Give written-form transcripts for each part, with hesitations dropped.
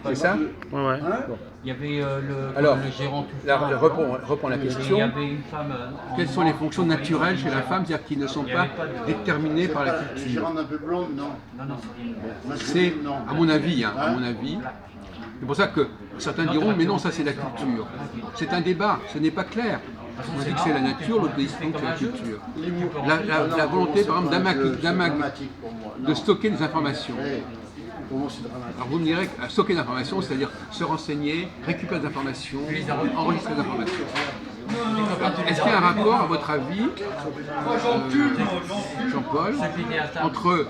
C'est ça? Ouais, ouais. Bon. Il y avait Alors, le gérant tout là, ça. reprends la Il y question. avait une femme. Quelles sont les fonctions naturelles chez la femme, c'est-à-dire qui ne sont pas déterminées par la culture? Gérante un peu blonde, non. Non, C'est, à mon avis, c'est pour ça que certains diront, mais non, ça c'est la culture. C'est un débat, ce n'est pas clair. On dit que c'est la nature, l'autre dit que c'est la culture. La volonté, par exemple, de stocker des informations. Alors vous me direz que stocker des informations, c'est-à-dire se renseigner, récupérer des informations, enregistrer des informations. Est-ce qu'il y a un rapport, à votre avis, Jean-Paul, entre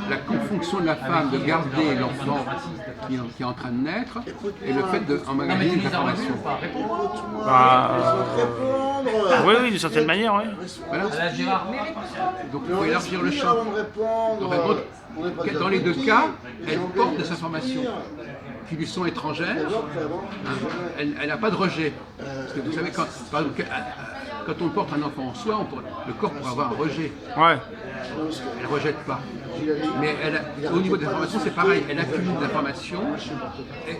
la fonction de la femme de garder l'enfant qui est en train de naître et le fait d'emmagasiner des informations? Oui, oui, d'une certaine manière, oui. Voilà. Donc il faut élargir le champ. Donc, dans les deux cas, elle porte des informations qui lui sont étrangères, elle n'a pas de rejet. Parce que vous savez, par exemple, quand on porte un enfant en soi, le corps pourrait avoir un rejet. Ouais. Elle ne rejette pas. Mais au niveau des informations, c'est pareil. Elle accumule des informations,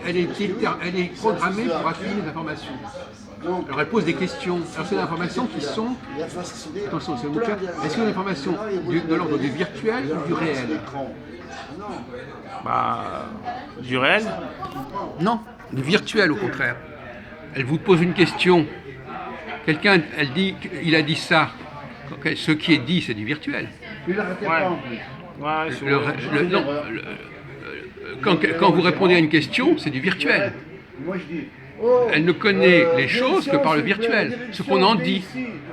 elle est programmée pour accumuler des informations. Alors elle pose des questions. Alors c'est des informations qui sont... Attention, c'est mon cas. Est-ce que c'est des informations de l'ordre du virtuel ou du réel? Du réel. Non, du virtuel au contraire. Elle vous pose une question. Quelqu'un, elle dit, il a dit ça. Ce qui est dit, c'est du virtuel. Quand vous répondez à une question, c'est du virtuel. Elle ne connaît les choses que par le virtuel, ce qu'on en dit.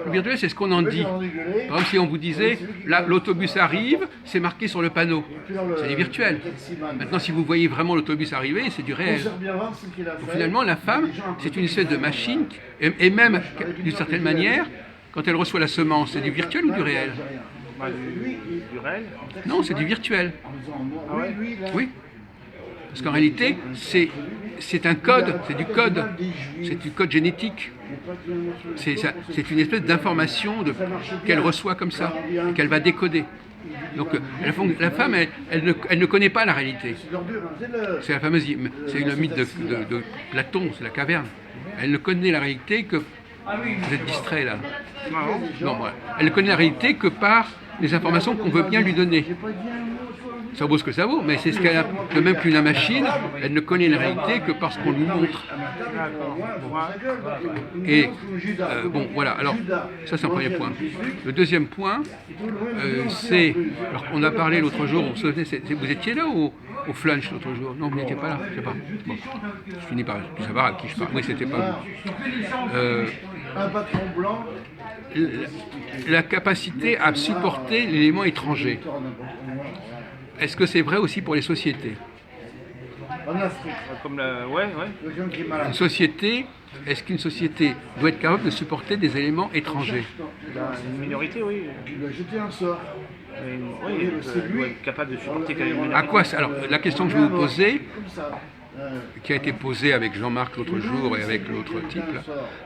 Le virtuel, c'est ce qu'on en dit. Par exemple, si on vous disait, là, l'autobus arrive, c'est marqué sur le panneau. C'est du virtuel. Maintenant, si vous voyez vraiment l'autobus arriver, c'est du réel. Donc, finalement, la femme, c'est une espèce de machine, et même, d'une certaine manière, quand elle reçoit la semence, c'est du virtuel ou du réel? Du réel. Non, c'est du virtuel. Oui. Parce qu'en réalité, c'est un code, c'est du code génétique. C'est une espèce d'information qu'elle reçoit comme ça, et qu'elle va décoder. Donc la femme, elle ne connaît pas la réalité. C'est la fameuse, c'est le mythe de Platon, c'est la caverne. Elle ne connaît la réalité que... Vous êtes distrait là. Non, voilà. Elle ne connaît la réalité que par les informations qu'on veut bien lui donner. Ça vaut ce que ça vaut, mais c'est ce qu'elle a. De même qu'une machine, elle ne connaît la réalité que parce qu'on lui montre. Et bon, voilà. Alors, ça c'est un premier point. Le deuxième point, c'est. Alors, on a parlé l'autre jour. Vous étiez là au flunch l'autre jour? Non, vous n'étiez pas là. Je sais pas. Bon, je finis par savoir à qui je parle. Oui, c'était pas vous. La capacité à supporter l'élément étranger. Est-ce que c'est vrai aussi pour les sociétés? Comme Une société, est-ce qu'une société doit être capable de supporter des éléments étrangers? Une minorité, oui. Oui, elle doit être capable de supporter quand même une minorité. À quoi? Alors, la question que je vais vous poser, qui a été posée avec Jean-Marc l'autre jour et avec l'autre type,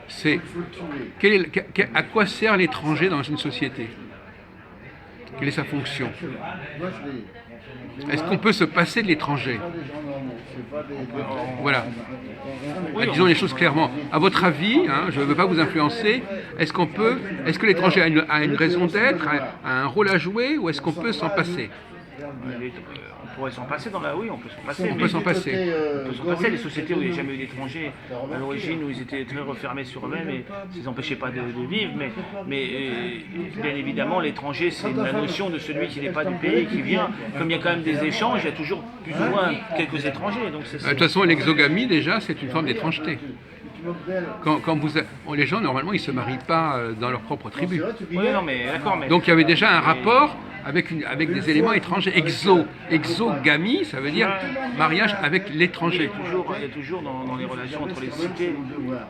c'est à quoi sert l'étranger dans une société? Quelle est sa fonction? Est-ce qu'on peut se passer de l'étranger? Voilà. Disons les choses clairement. À votre avis, je ne veux pas vous influencer, est-ce que l'étranger a une raison d'être, a un rôle à jouer, ou est-ce qu'on peut s'en passer? On pourrait s'en passer oui, on peut s'en passer. On peut s'en passer. On peut s'en passer. Les sociétés où il n'y a jamais eu d'étrangers, à l'origine, où ils étaient très refermés sur eux-mêmes et ça ne les empêchait pas de vivre, mais bien évidemment, l'étranger, c'est la notion de celui qui n'est pas du pays, qui vient. Comme il y a quand même des échanges, il y a toujours plus ou moins quelques étrangers. Donc de toute façon, l'exogamie, déjà, c'est une forme d'étrangeté. Les gens, normalement, ils ne se marient pas dans leur propre tribu. Oui, non, mais d'accord. Donc il y avait déjà un rapport avec des éléments étrangers. Exogamie, ça veut dire mariage avec l'étranger. Il y a toujours dans les relations entre les cités.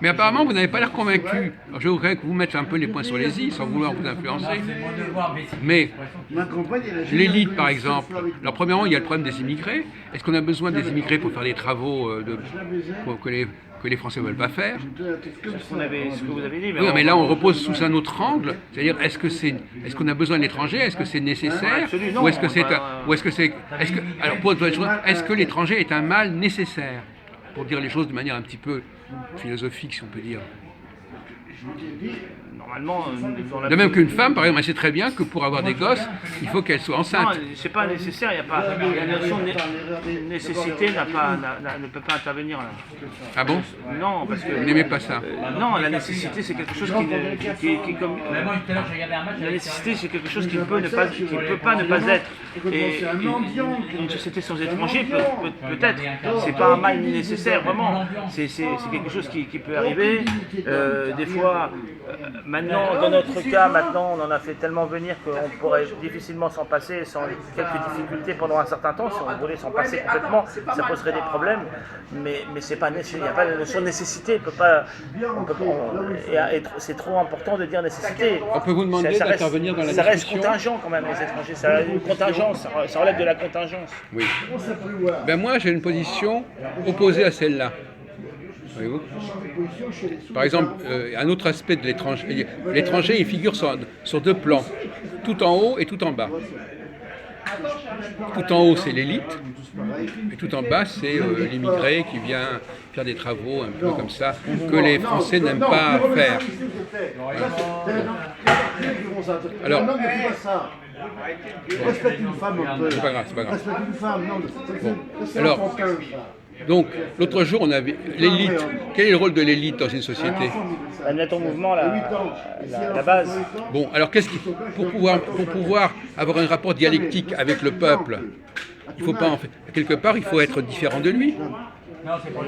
Mais apparemment, vous n'avez pas l'air convaincu. Alors, je voudrais que vous mettiez un peu les points sur les i, sans vouloir vous influencer. Mais l'élite, par exemple, alors premièrement, il y a le problème des immigrés. Est-ce qu'on a besoin des immigrés pour faire des travaux, pour que que les Français ne veulent pas faire. Ce que vous avez dit. Oui, mais là on repose sous un autre angle, c'est-à-dire est-ce qu'on a besoin de l'étranger, est-ce que c'est nécessaire, Absolument, ou est-ce que c'est, alors pour autre chose, est-ce que l'étranger est un mal nécessaire, pour dire les choses de manière un petit peu philosophique, si on peut dire. Normalement, De même qu'une femme, par exemple, elle sait très bien que pour avoir des gosses, il faut qu'elle soit non, enceinte. c'est pas nécessaire. Il y a pas la notion de nécessité ne peut pas intervenir là. Ah bon? Non, parce que Vous n'aimez pas ça? non, la nécessité c'est quelque chose qui est comme la nécessité c'est quelque chose qui ne peut pas ne pas être. Et une société sans étrangers peut-être. C'est pas un mal nécessaire vraiment. C'est quelque chose qui peut arriver. Des fois, maintenant, dans notre cas, maintenant, on en a fait tellement venir qu'on pourrait difficilement s'en passer sans quelques difficultés pendant un certain temps. Si on voulait s'en passer complètement, ça poserait des problèmes. Mais c'est pas nécessaire. Il n'y a pas la notion de nécessité. C'est trop important de dire nécessité. On peut vous demander d'intervenir dans la discussion. Ça reste contingent quand même, les étrangers. Ça a une contingence, ça relève de la contingence. Oui. Ben moi, j'ai une position opposée à celle-là. Voyez-vous ? Par exemple, un autre aspect de l'étranger. L'étranger, il figure sur deux plans, tout en haut et tout en bas. Tout en haut, c'est l'élite, et tout en bas, c'est l'immigré qui vient faire des travaux un peu comme ça, que les Français n'aiment pas faire. Alors, respecte une femme un peu. c'est pas grave, c'est pas grave. Respecte une femme, non. C'est Alors, important, ça. donc, l'autre jour, on avait l'élite. Quel est le rôle de l'élite dans une société? Elle met en mouvement la base. Bon, alors pour pouvoir avoir un rapport dialectique avec le peuple, il faut pas en fait, quelque part, il faut être différent de lui.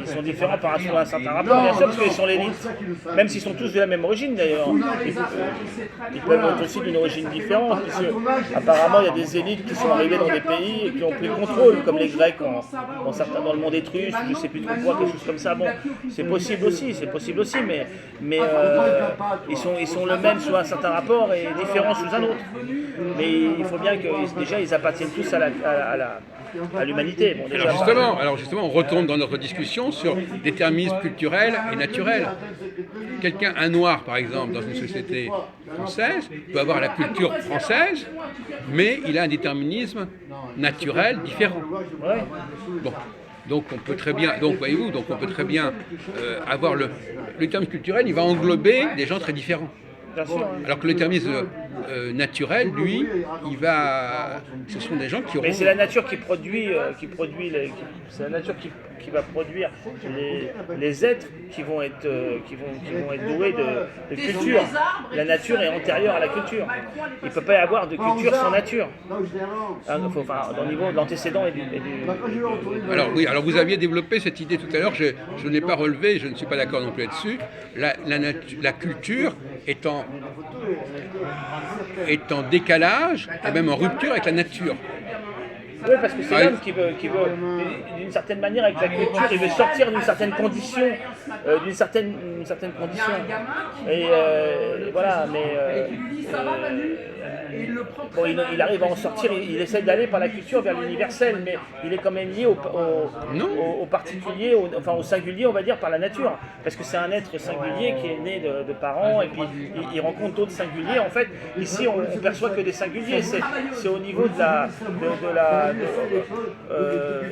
Ils sont différents par rapport à un certain rapport, bien sûr, parce qu'ils sont l'élite. Même s'ils sont tous de la même origine d'ailleurs. Ils peuvent être aussi d'une origine différente, puisque apparemment il y a des élites qui sont arrivées dans des pays et qui ont pris le contrôle, comme les Grecs dans le monde étrusque, je ne sais plus trop quoi, quelque chose comme ça. Bon, c'est possible aussi, mais ils sont le même sous un certain rapport et différents sous un autre. Mais il faut bien que déjà ils appartiennent tous à l'humanité. Bon, déjà, Alors justement, on retombe dans notre discussion sur déterminisme culturel et naturel. Un noir, par exemple, dans une société française, peut avoir la culture française, mais il a un déterminisme naturel différent. ouais. Bon. Donc on peut très bien, avoir le déterminisme culturel, il va englober des gens très différents. Bien sûr, hein. Alors que le déterminisme naturel, lui, ce sont des gens qui auront... Mais c'est la nature qui produit, c'est la nature qui va produire les êtres qui vont être doués de culture. La nature est antérieure à la culture. Il ne peut pas y avoir de culture sans nature. Au niveau de l'antécédent et du... Alors vous aviez développé cette idée tout à l'heure, je ne l'ai pas relevée, je ne suis pas d'accord non plus là-dessus. La culture est en décalage et même en rupture avec la nature. Oui, parce que c'est l'homme qui veut, d'une certaine manière, avec la culture, il veut sortir d'une certaine condition, d'une certaine condition. Et voilà, mais bon, il arrive à en sortir, il essaie d'aller par la culture vers l'universel, mais il est quand même lié au particulier, au singulier, on va dire, par la nature. Parce que c'est un être singulier qui est né de parents, et puis il rencontre d'autres singuliers. En fait, ici, on ne perçoit que des singuliers. C'est au niveau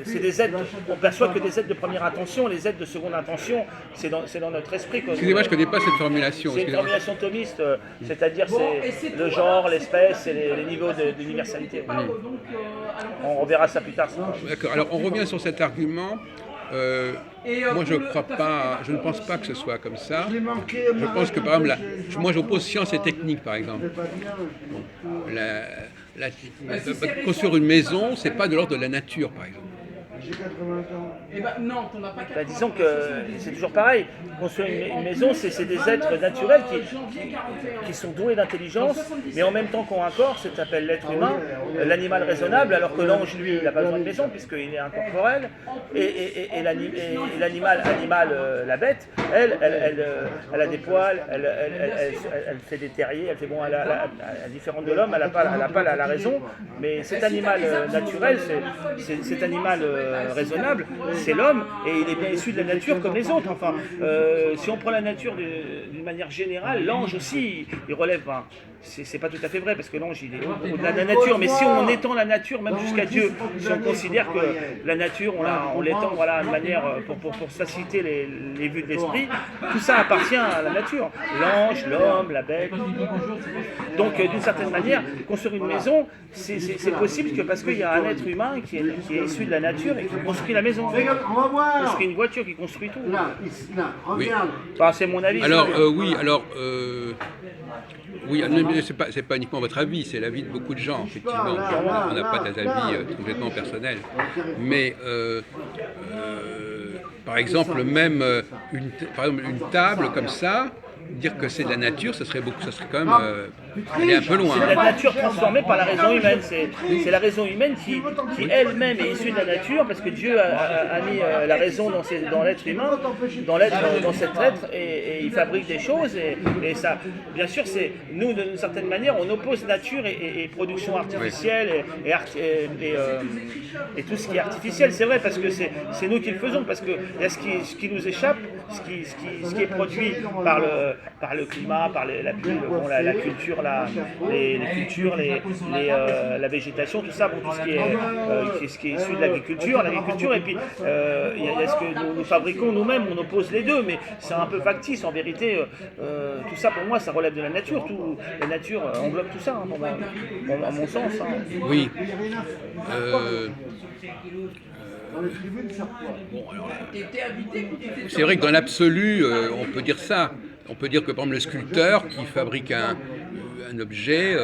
c'est des êtres, on perçoit que des êtres de première intention, les êtres de seconde intention, c'est dans notre esprit. Excusez-moi, je ne connais pas cette formulation. C'est une formulation thomiste, c'est-à-dire c'est le genre, l'espèce et les niveaux d'universalité. On reverra ça plus tard. D'accord, alors on revient sur cet argument. Moi je ne pense pas que ce soit comme ça. Je pense que par exemple, moi j'oppose science et technique par exemple. Construire une maison, c'est pas de l'ordre de la nature par exemple. Disons que c'est toujours pareil. Construire une maison, c'est des êtres naturels qui sont doués d'intelligence, mais en même temps qu'on a un corps, ça s'appelle l'être humain, l'animal raisonnable, alors que l'ange, lui, il n'a pas besoin de maison puisqu'il est incorporel, et l'animal, la bête, elle a des poils, elle fait des terriers, elle fait bon, elle est différente de l'homme, elle n'a pas la raison, mais cet animal naturel, cet animal raisonnable, c'est l'homme, et il est bien issu de la nature comme les autres. Enfin, si on prend la nature d'une manière générale, l'ange aussi, il relève. Enfin, c'est pas tout à fait vrai parce que l'ange il est au-delà de la nature, mais si on étend la nature même jusqu'à Dieu, si on considère que la nature on l'étend voilà, de manière pour faciliter les vues de l'esprit, tout ça appartient à la nature, l'ange, l'homme, la bête. Donc d'une certaine manière, construire une maison, c'est possible que parce qu'il y a un être humain qui est issu de la nature et qui construit la maison. On va voir. Parce qu'il y a une voiture qui construit tout. Là, regarde. Enfin, c'est mon avis. Alors, oui, mais c'est pas uniquement votre avis, c'est l'avis de beaucoup de gens, effectivement. On n'a pas des avis complètement personnels. Mais, par exemple, même une table comme ça, dire que c'est de la nature, ça serait quand même aller un peu loin. C'est la nature transformée par la raison humaine. C'est la raison humaine qui elle-même est issue de la nature, parce que Dieu a mis la raison dans l'être humain, dans cet être, et il fabrique des choses. Et ça, bien sûr, c'est nous, d'une certaine manière, on oppose nature et production artificielle et tout ce qui est artificiel. C'est vrai, parce que c'est nous qui le faisons, parce que il y a ce qui nous échappe, ce qui est produit par le climat, par la culture, les cultures, la végétation, tout ça, pour tout ce qui est issu de l'agriculture, et puis il y a ce que nous fabriquons nous-mêmes, on oppose les deux, mais c'est un peu factice en vérité. Tout ça pour moi, ça relève de la nature. La nature englobe tout ça, à mon sens. Oui. C'est vrai que dans l'absolu, on peut dire ça. On peut dire que par exemple le sculpteur qui fabrique un objet,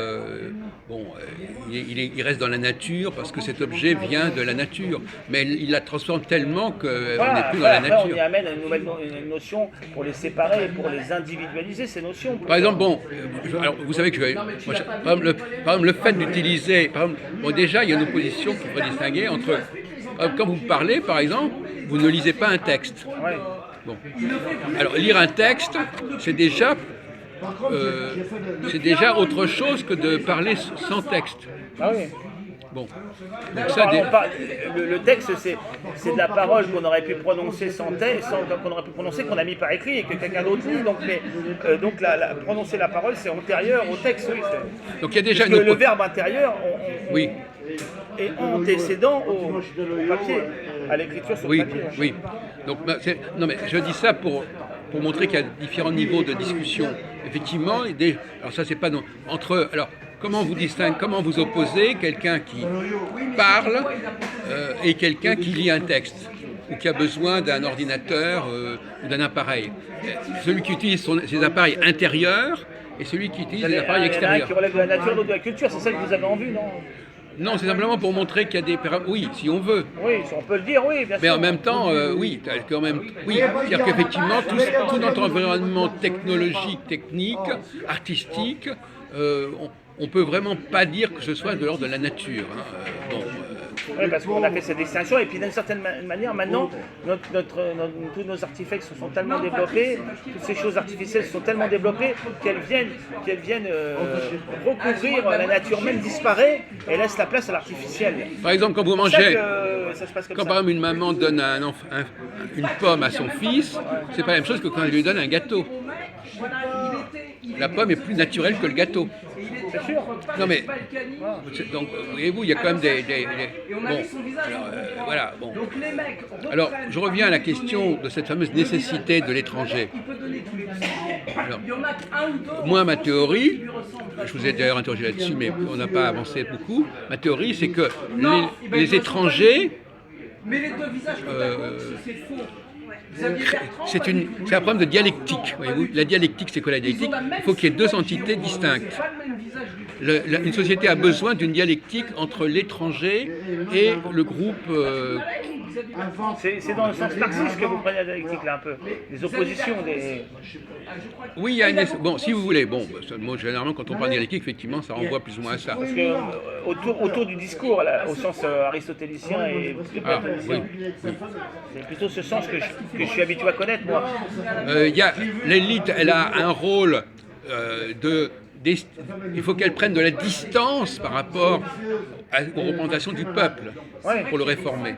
il reste dans la nature parce que cet objet vient de la nature, mais il la transforme tellement qu'on n'est plus dans la nature. On y amène une notion pour les séparer, pour les individualiser, ces notions. Par exemple, alors vous savez que par exemple, le fait d'utiliser, déjà il y a une opposition qu'il faut distinguer entre, quand vous parlez par exemple, vous ne lisez pas un texte. Ouais. Bon. Alors lire un texte, c'est déjà autre chose que de parler sans texte. Ah oui. Bon. Donc le texte, c'est de la parole qu'on aurait pu prononcer qu'on aurait pu prononcer, qu'on a mis par écrit et que quelqu'un d'autre lit. Donc prononcer la parole, c'est antérieur au texte. Oui, donc il y a déjà le verbe intérieur oui. est antécédent au papier, à l'écriture sur papier. Oui. Donc non mais je dis ça pour montrer qu'il y a différents niveaux de discussion. Effectivement, alors ça c'est pas entre alors comment vous distinguez, comment vous opposez quelqu'un qui parle et quelqu'un qui lit un texte ou qui a besoin d'un ordinateur ou d'un appareil. Celui qui utilise ses appareils intérieurs et celui qui utilise les appareils extérieurs. Qui relève de la nature, l'autre de la culture, c'est ça que vous avez en vue, non ? Non, c'est simplement pour montrer qu'il y a des... Oui, si on veut. Oui, si on peut le dire, oui, bien sûr. Mais en même temps, oui, quand même... Oui, c'est-à-dire qu'effectivement, tout notre environnement technologique, technique, artistique, on peut vraiment pas dire que ce soit de l'ordre de la nature. Oui, parce qu'on a fait cette distinction, et puis d'une certaine manière, maintenant, tous nos artefacts se sont tellement développés, toutes ces choses artificielles se sont tellement développées qu'elles viennent recouvrir la nature même, disparaît et laisse la place à l'artificiel. Par exemple, quand vous mangez, ça se passe comme quand ça. par exemple une maman donne une pomme à son fils, c'est pas la même chose que quand elle lui donne un gâteau. La pomme est plus naturelle que le gâteau. C'est sûr. Non mais, donc, voyez-vous, il y a quand même des bon, alors, voilà, bon. Alors, je reviens à la question de cette fameuse nécessité de l'étranger. Alors, moi, ma théorie, je vous ai d'ailleurs interrogé là-dessus, mais on n'a pas avancé beaucoup, ma théorie, c'est que les étrangers... Mais les deux visages côte à côte, c'est faux. C'est un problème de dialectique. Voyez-vous. La dialectique, c'est quoi la dialectique ? Il faut qu'il y ait deux entités distinctes. Une société a besoin d'une dialectique entre l'étranger et le groupe. C'est dans le sens marxiste que vous prenez la dialectique là un peu. Les oppositions, Oui, il y a une. Bon, si vous voulez. Bon, moi, généralement, quand on parle de dialectique, effectivement, ça renvoie plus ou moins à ça. Parce que autour du discours, là, au sens aristotélicien et platonicien, c'est plutôt ce sens que je suis habitué à connaître, moi. L'élite, elle a un rôle il faut qu'elle prenne de la distance par rapport aux représentations du peuple pour le réformer.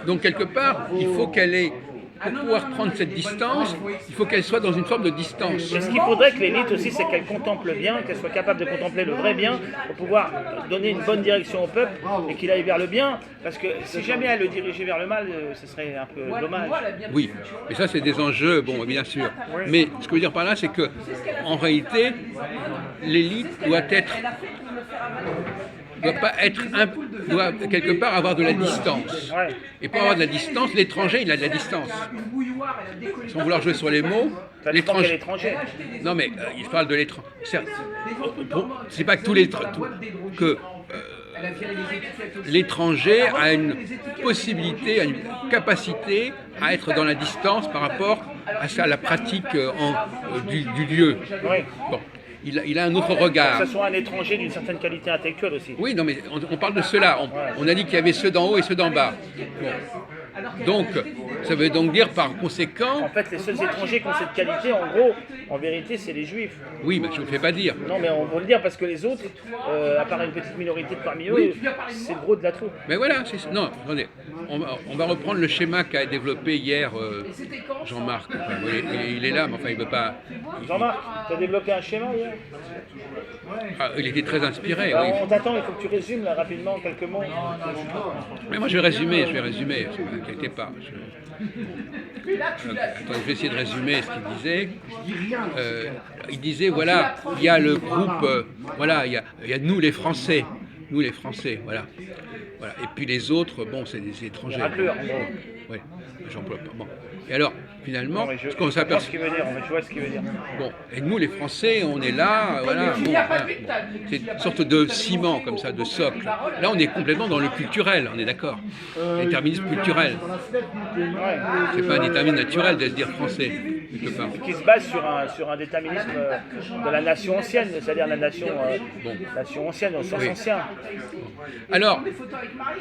Donc quelque part, il faut qu'elle ait, pour pouvoir prendre cette distance, il faut qu'elle soit dans une forme de distance. Et ce qu'il faudrait que l'élite aussi, c'est qu'elle contemple bien, qu'elle soit capable de contempler le vrai bien pour pouvoir donner une bonne direction au peuple et qu'il aille vers le bien. Parce que si jamais elle le dirigeait vers le mal, ce serait un peu dommage. Oui, mais ça c'est des enjeux, bon, bien sûr. Mais ce que je veux dire par là, c'est que en réalité, l'élite doit quelque part avoir de la distance. Et pour avoir de la distance, l'étranger, il a de la distance. Sans vouloir jouer sur les mots, l'étranger. Non, mais il parle de l'étranger. C'est pas que l'étranger a une possibilité, a une capacité à être dans la distance par rapport à la pratique du lieu. Bon. Il a un autre regard. Que ce soit un étranger d'une certaine qualité intellectuelle aussi. Oui, non, mais on parle de cela. On a dit qu'il y avait ceux d'en haut et ceux d'en bas. Bon. Donc, ça veut donc dire par conséquent... En fait, les seuls étrangers qui ont cette qualité, en gros, en vérité, c'est les juifs. Oui, mais je ne le fais pas dire. Non, mais on va le dire parce que les autres, à part une petite minorité de parmi eux, c'est le gros de la troupe. Mais voilà, non, attendez. On va reprendre le schéma qu'a développé hier Jean-Marc. Enfin, il est là, mais enfin, il ne veut pas... Jean-Marc, tu as développé un schéma hier? Il était très inspiré. Alors, oui. on t'attend, il faut que tu résumes là, rapidement quelques mots. Mais moi, je vais résumer. Ne t'inquiétez pas. Attends, je vais essayer de résumer ce qu'il disait. Il disait, voilà, il y a le groupe, voilà, il y a nous les Français, voilà. Et puis les autres, bon, c'est des étrangers. Ouais, j'emploie pas. Bon. Et alors, finalement, ce qu'on s'aperçoit. Je vois ce qu'il veut dire. Bon, et nous les Français, on est là, voilà. C'est une sorte de ciment comme ça, de socle. Là, on est complètement dans le culturel, on est d'accord. Déterminisme culturel. C'est pas un déterminisme naturel de se dire français, quelque part. Qui se base sur un déterminisme de la nation ancienne, c'est-à-dire la nation, nation ancienne, au sens ancien. Alors,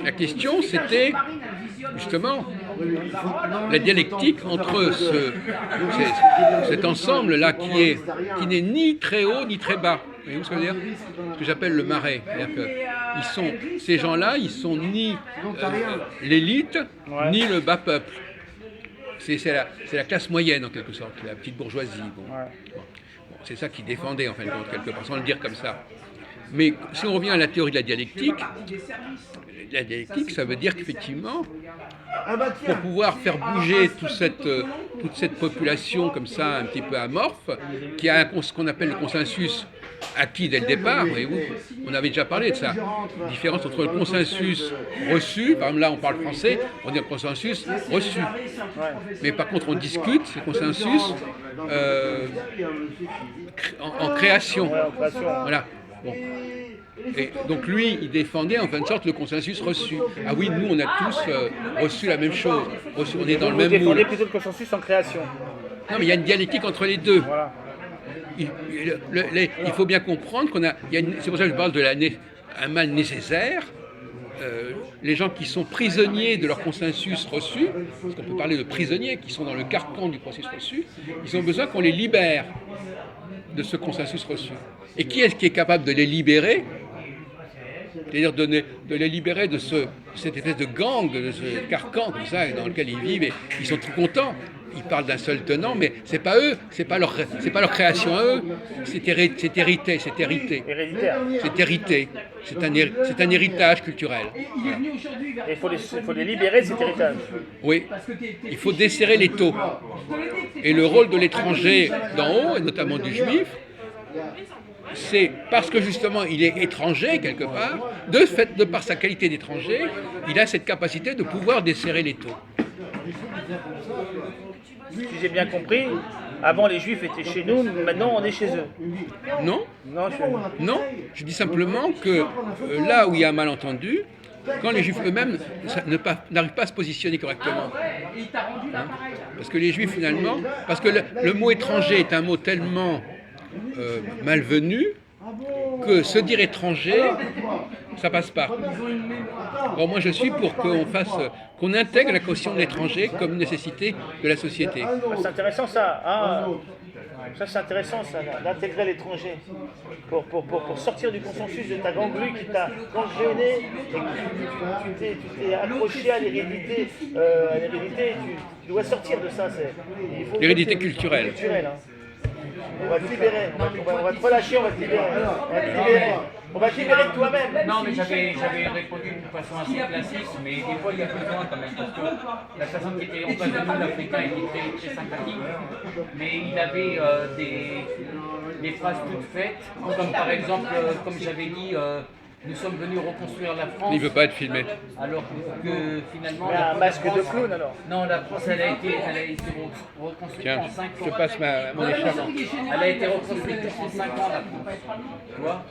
la question, c'était justement la dialectique entre cet ensemble-là qui n'est ni très haut ni très bas. Vous voyez ce que je veux dire? Ce que j'appelle le marais. Ces gens-là, ils sont ni l'élite, ni le bas peuple. C'est la classe moyenne en quelque sorte, la petite bourgeoisie. Bon, c'est ça qu'ils défendaient en fin de compte, quelque part, sans le dire comme ça. Mais si on revient à la théorie de la dialectique, ça veut dire qu'effectivement, pour pouvoir faire bouger toute cette population comme ça, un petit peu amorphe, qui a ce qu'on appelle le consensus acquis dès le départ, voyez-vous, on avait déjà parlé de ça, différence entre le consensus reçu, par exemple là on parle français, on dit un consensus reçu, mais par contre on discute ce consensus en création, voilà. Bon. Et donc lui, il défendait en fin de sorte le consensus reçu. Ah oui, nous on a tous reçu la même chose, on est dans le même moule. Vous défendez plutôt le consensus en création. Non mais il y a une dialectique entre les deux. Voilà. Il faut bien comprendre c'est pour ça que je parle un mal nécessaire. Les gens qui sont prisonniers de leur consensus reçu, parce qu'on peut parler de prisonniers qui sont dans le carcan du processus reçu, ils ont besoin qu'on les libère de ce consensus reçu. Et qui est-ce qui est capable de les libérer? C'est-à-dire de les libérer de cette espèce de gang, de ce carcan comme ça, dans lequel ils vivent, et ils sont trop contents. Ils parlent d'un seul tenant, mais c'est pas eux, c'est pas leur création à eux, c'est hérité. C'est hérité. C'est un héritage culturel. Et il faut les libérer de cet héritage. Oui, il faut desserrer l'étau. Et le rôle de l'étranger d'en haut, et notamment du juif, c'est parce que justement il est étranger quelque part, de par sa qualité d'étranger, il a cette capacité de pouvoir desserrer l'étau. Si j'ai bien compris, avant les Juifs étaient chez nous, maintenant on est chez eux. Non, je dis simplement que là où il y a un malentendu, quand les Juifs eux-mêmes n'arrivent pas à se positionner correctement. Parce que les Juifs finalement, parce que le mot étranger est un mot tellement malvenu que se dire étranger, ça passe pas. Bon, moi je suis pour qu'on intègre la caution de l'étranger comme nécessité de la société. C'est intéressant ça. Ça, c'est intéressant, ça, d'intégrer l'étranger pour sortir du consensus de ta gangrue qui t'a gangréné et que tu t'es accroché à l'hérédité. Tu dois sortir de ça. L'hérédité culturelle. Hein. On va te libérer, on va te relâcher, on va te libérer. On va te libérer de toi-même. Non, mais j'avais répondu d'une façon assez classique, mais des fois il y a besoin quand même, parce que la personne qui était en face de nous, l'Africain, était très, très sympathique, mais il avait des phrases toutes faites, comme par exemple, comme j'avais dit, nous sommes venus reconstruire la France. Il ne veut pas être filmé. Alors que finalement. Mais un masque de clown alors. Non, la France, elle a été reconstruite Tiens, en 5 ans. je te passe mon écharpe. Elle a été reconstruite en 5 ans, la France. Tu vois?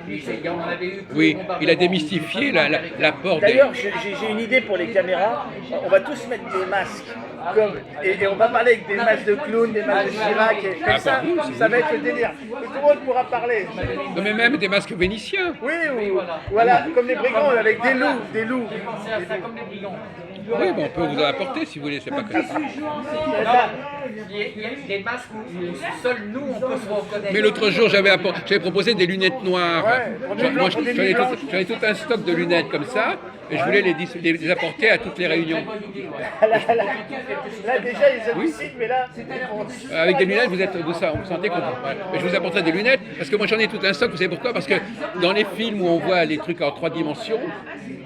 Et on avait eu Oui, il a démystifié la porte. D'ailleurs, j'ai une idée pour les caméras. On va tous mettre des masques. Et on va parler avec des masques de clown, des masques de Chirac. Et comme ça va être le délire. Et tout le monde pourra parler. Non, mais même des masques vénitiens. Oui, voilà, comme les brigands avec des loups. pensé à ça comme les brigands. Oui, bon, on peut vous en apporter si vous voulez, c'est pas que ça. Il y a des masques où seuls nous on peut se reconnaître. Mais l'autre jour, j'avais proposé des lunettes noires. Ouais, Moi, j'avais tout un stock de lunettes comme ça, et je voulais les apporter à toutes les réunions. Là déjà, ils hallucinent, mais là, Avec des lunettes, vous sentez qu'on... Ouais. Mais je vous apporterai des lunettes, parce que moi j'en ai tout un stock, vous savez pourquoi? Parce que dans les films où on voit les trucs en 3 dimensions,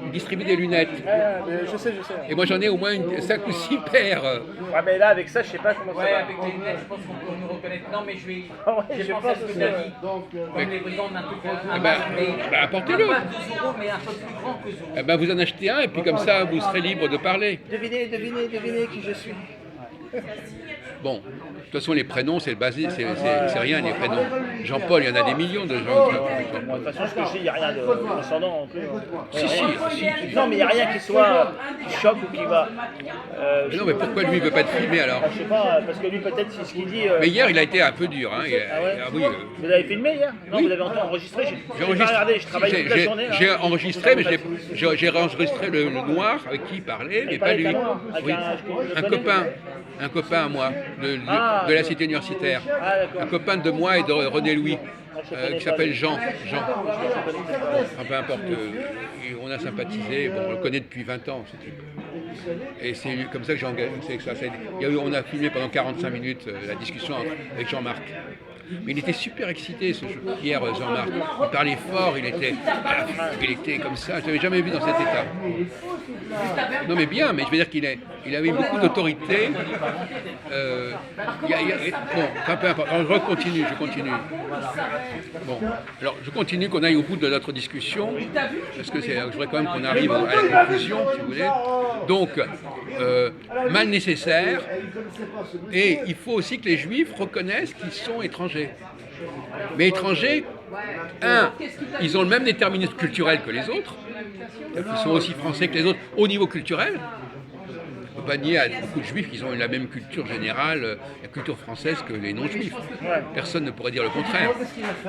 ils distribuent des lunettes. je sais. Et moi j'en ai au moins 5 ou 6 paires. Ouais, mais là, avec ça, je sais pas comment ça Ouais, va. avec les lunettes, je pense qu'on peut nous reconnaître. Non, mais j'ai je pensé à pense ce que aussi, tu as ouais. dit. Comme les brigands, on a un truc, un ben, masque, mais apportez-le. pas 12 €, mais un peu plus grand que Zorro. Eh ben, vous en achetez un, et puis comme ça, vous serez libre de parler. Devinez qui je suis. Bon, de toute façon, les prénoms, c'est basé, c'est rien, les prénoms. Jean-Paul, il y en a des millions de gens. Moi, de toute façon, ce que je dis, il n'y a rien de descendant en plus. Si. Non, mais il n'y a rien qui soit qui choque ou qui va. Mais non, mais pourquoi lui, il ne veut pas être filmé alors? Je sais pas, parce que lui, peut-être, c'est ce qu'il dit. Mais hier, il a été un peu dur. Hein. Oui, Vous l'avez filmé hier? Non, Oui. vous l'avez enregistré? j'ai J'ai pas regardé, je travaille toute la journée. là. J'ai enregistré, mais j'ai enregistré le noir avec qui il parlait, mais pas lui. Oui. Un copain à moi, de la cité universitaire. Un copain de moi et de René Louis, qui s'appelle Jean. Enfin, peu importe. On a sympathisé, bon, on le connaît depuis 20 ans, ce type. Et c'est comme ça que j'ai engagé. On a filmé pendant 45 minutes la discussion avec Jean-Marc. Mais il était super excité hier, Jean-Marc. Il parlait fort, il était comme ça. Je ne l'avais jamais vu dans cet état. Non mais bien, mais je veux dire qu'il avait beaucoup d'autorité. Bon, enfin, peu importe. Alors, je continue. Bon, alors je continue qu'on aille au bout de notre discussion, parce que je voudrais quand même qu'on arrive à la conclusion, si vous voulez. Donc, mal nécessaire, et il faut aussi que les Juifs reconnaissent qu'ils sont étrangers. Mais étrangers, ils ont le même déterminisme culturel que les autres, ils sont aussi français que les autres au niveau culturel. On ne peut pas nier à beaucoup de Juifs qu'ils ont la même culture générale, la culture française que les non-Juifs. Personne ne pourrait dire le contraire.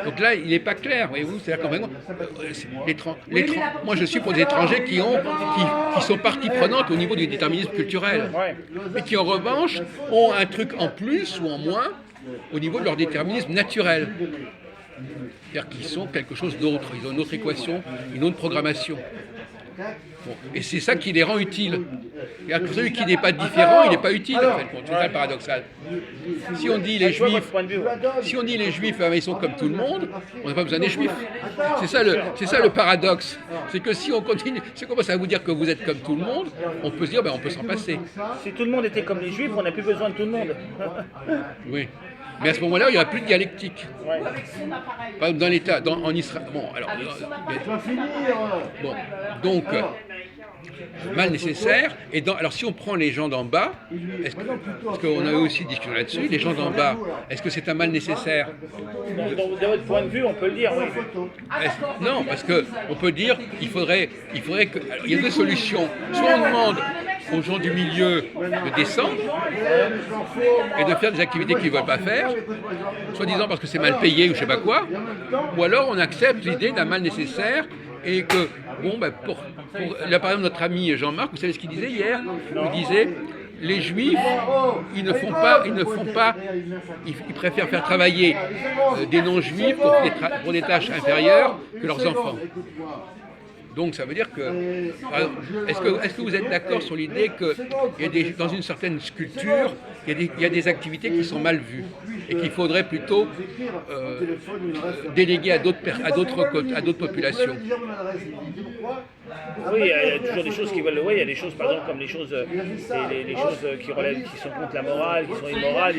Donc là, il n'est pas clair, voyez-vous. C'est-à-dire moi, je suis pour des étrangers qui sont partie prenante au niveau du déterminisme culturel, et qui en revanche ont un truc en plus ou en moins au niveau de leur déterminisme naturel. C'est-à-dire qu'ils sont quelque chose d'autre, ils ont une autre équation, une autre programmation. Bon. Et c'est ça qui les rend utiles. Celui qui n'est pas différent, il n'est pas utile, en fait. Bon, c'est ça le paradoxal. Si on dit les Juifs, ils sont comme tout le monde, on n'a pas besoin des Juifs. C'est ça le paradoxe. C'est que si on continue, si on commence à vous dire que vous êtes comme tout le monde, on peut se dire, on peut s'en passer. Si tout le monde était comme les Juifs, on n'a plus besoin de tout le monde. Oui. Mais à ce moment-là, il n'y aura plus de dialectique. Par exemple, dans l'État, en Israël. Bon, alors. Donc, mal nécessaire. Et alors, si on prend les gens d'en bas, parce qu'on a eu aussi discussion là-dessus, les gens d'en bas, est-ce que c'est un mal nécessaire? De votre point de vue, on peut le dire, oui. Non, parce qu'on peut dire qu'il faudrait que. Alors, il y a deux solutions. Soit on demande aux gens du milieu de descendre et de faire des activités qu'ils ne veulent pas faire, soi-disant parce que c'est mal payé ou je ne sais pas quoi, ou alors on accepte l'idée d'un mal nécessaire et que, bon, là par exemple notre ami Jean-Marc, vous savez ce qu'il disait hier? Il disait, les Juifs, ils préfèrent faire travailler des non-Juifs pour des tâches inférieures que leurs enfants. Donc ça veut dire que, est-ce que vous êtes d'accord sur l'idée que dans une certaine sculpture, il y a des activités qui sont mal vues et qu'il faudrait plutôt déléguer à d'autres populations? Oui, il y a toujours des choses qui veulent. Oui, il y a des choses, par exemple, comme les choses qui relèvent, qui sont contre la morale, qui sont immorales.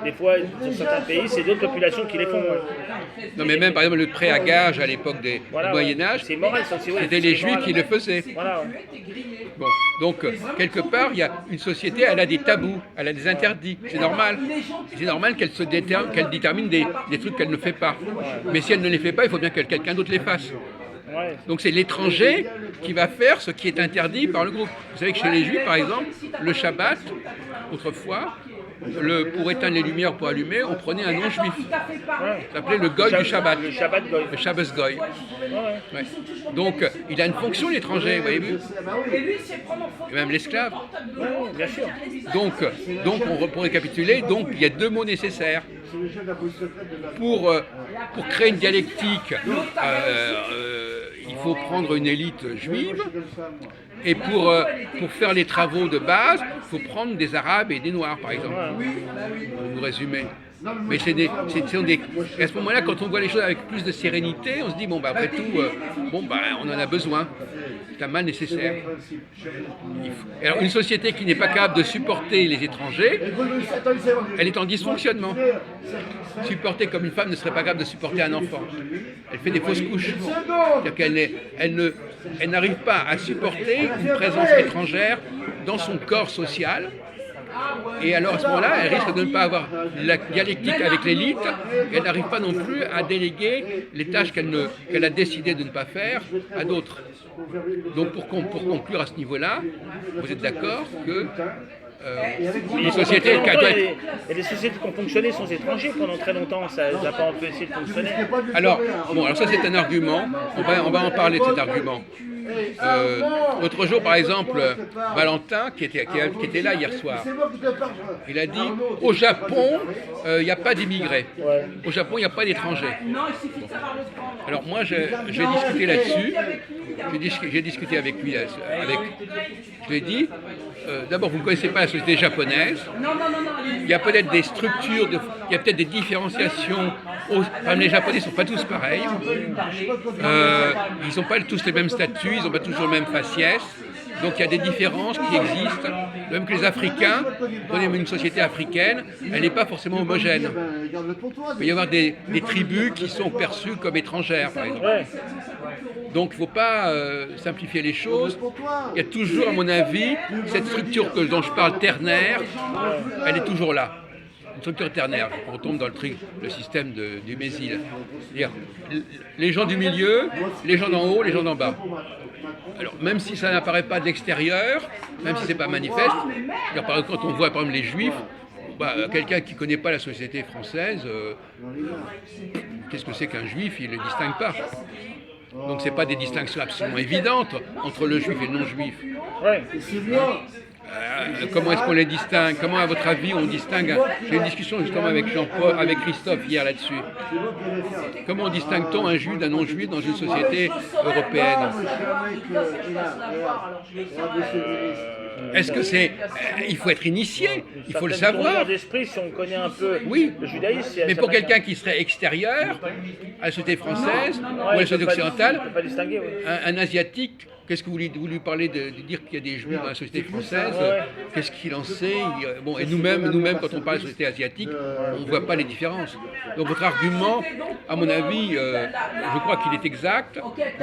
Des fois, dans certains pays, c'est d'autres populations qui les font. Non, mais même par exemple le prêt à gage à l'époque du Moyen Âge, c'est immoral, c'était les Juifs qui le faisaient. Voilà. Bon, donc quelque part, il y a une société, elle a des tabous, elle a des interdits. C'est normal. C'est normal qu'elle détermine des trucs qu'elle ne fait pas. Mais si elle ne les fait pas, il faut bien que quelqu'un d'autre les fasse. Donc c'est l'étranger qui va faire ce qui est interdit par le groupe. Vous savez que chez les Juifs, par exemple, le Shabbat, autrefois, pour éteindre les lumières, pour allumer, on prenait un non-juif. Ça s'appelait le goy du Shabbat. Le Shabbos goy. Ouais. Donc il a une fonction, l'étranger, voyez-vous. Et même l'esclave. Bien sûr. Donc pour récapituler, donc il y a deux mots nécessaires. Pour créer une dialectique, il faut prendre une élite juive, et pour faire les travaux de base, il faut prendre des Arabes et des Noirs, par exemple, pour nous résumer. Mais à ce moment-là, quand on voit les choses avec plus de sérénité, on se dit, après tout, on en a besoin. C'est un mal nécessaire. Alors, une société qui n'est pas capable de supporter les étrangers, elle est en dysfonctionnement. Supporter comme une femme ne serait pas capable de supporter un enfant. Elle fait des fausses couches. C'est-à-dire qu'elle n'arrive pas à supporter une présence étrangère dans son corps social. Et alors à ce moment-là, elle risque de ne pas avoir la dialectique avec l'élite, et elle n'arrive pas non plus à déléguer les tâches qu'elle a décidé de ne pas faire à d'autres. Donc pour conclure à ce niveau-là, vous êtes d'accord que les sociétés... Et les sociétés qui ont fonctionné sans étrangers pendant très longtemps, ça n'a pas empêché de fonctionner. Alors ça c'est un argument, on va en parler de cet argument. L'autre jour, par exemple, Valentin, qui était là hier soir, il a dit au Japon, il n'y a pas d'immigrés. Au Japon, il n'y a pas d'étrangers. Bon. Alors moi, j'ai discuté là-dessus. J'ai discuté avec lui. Je lui ai dit, d'abord, vous ne connaissez pas la société japonaise. Il y a peut-être des structures, il y a peut-être des différenciations. Les Japonais ne sont pas tous pareils. Ils n'ont pas tous les mêmes statuts, ils n'ont pas toujours le même faciès. Donc il y a des différences qui existent. De même que les Africains, prenez une société africaine, elle n'est pas forcément homogène. Il peut y avoir des tribus qui sont perçues comme étrangères, par exemple. Donc il ne faut pas simplifier les choses. Il y a toujours, à mon avis, cette structure dont je parle, ternaire, elle est toujours là. Une structure ternaire, on tombe dans le système du Mésil. C'est-à-dire les gens du milieu, les gens d'en haut, les gens d'en bas. Alors, même si ça n'apparaît pas de l'extérieur, même si ce n'est pas manifeste, par exemple, quand on voit par exemple les Juifs, quelqu'un qui ne connaît pas la société française, qu'est-ce que c'est qu'un Juif? Il ne le distingue pas. Donc ce n'est pas des distinctions absolument évidentes entre le Juif et le non-Juif. Comment est-ce qu'on les distingue? Comment, à votre avis, on distingue? J'ai eu une discussion justement avec Jean-Paul, avec Christophe hier là-dessus. Comment distingue-t-on un juif d'un non-juif dans une société européenne? Est-ce que il faut être initié, il faut le savoir. D'esprit, si on connaît un peu le judaïsme. Mais pour quelqu'un qui serait extérieur à la société française ou à la société occidentale, un asiatique, qu'est-ce que vous lui parlez de dire qu'il y a des juifs dans la société française? Qu'est-ce qu'il en sait? Et nous-mêmes, quand on parle de société asiatique, on ne voit pas les différences. Donc votre argument, à mon avis, je crois qu'il est exact,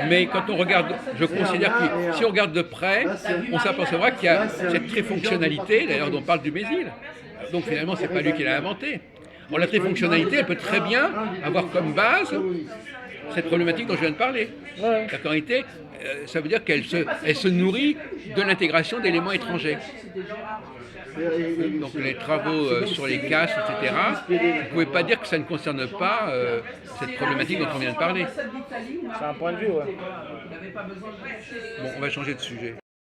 mais quand on regarde, je considère que si on regarde de près, on s'apercevra qu'il y a cette trifonctionnalité, d'ailleurs dont parle du Mésil. Donc finalement, ce n'est pas lui qui l'a inventé. Bon, la trifonctionnalité, elle peut très bien avoir comme base cette problématique dont je viens de parler. La correcté, ça veut dire qu'elle se nourrit de l'intégration d'éléments étrangers. Donc les travaux sur les castes, etc., vous ne pouvez pas dire que ça ne concerne pas cette problématique dont on vient de parler. C'est un point de vue, Bon, on va changer de sujet.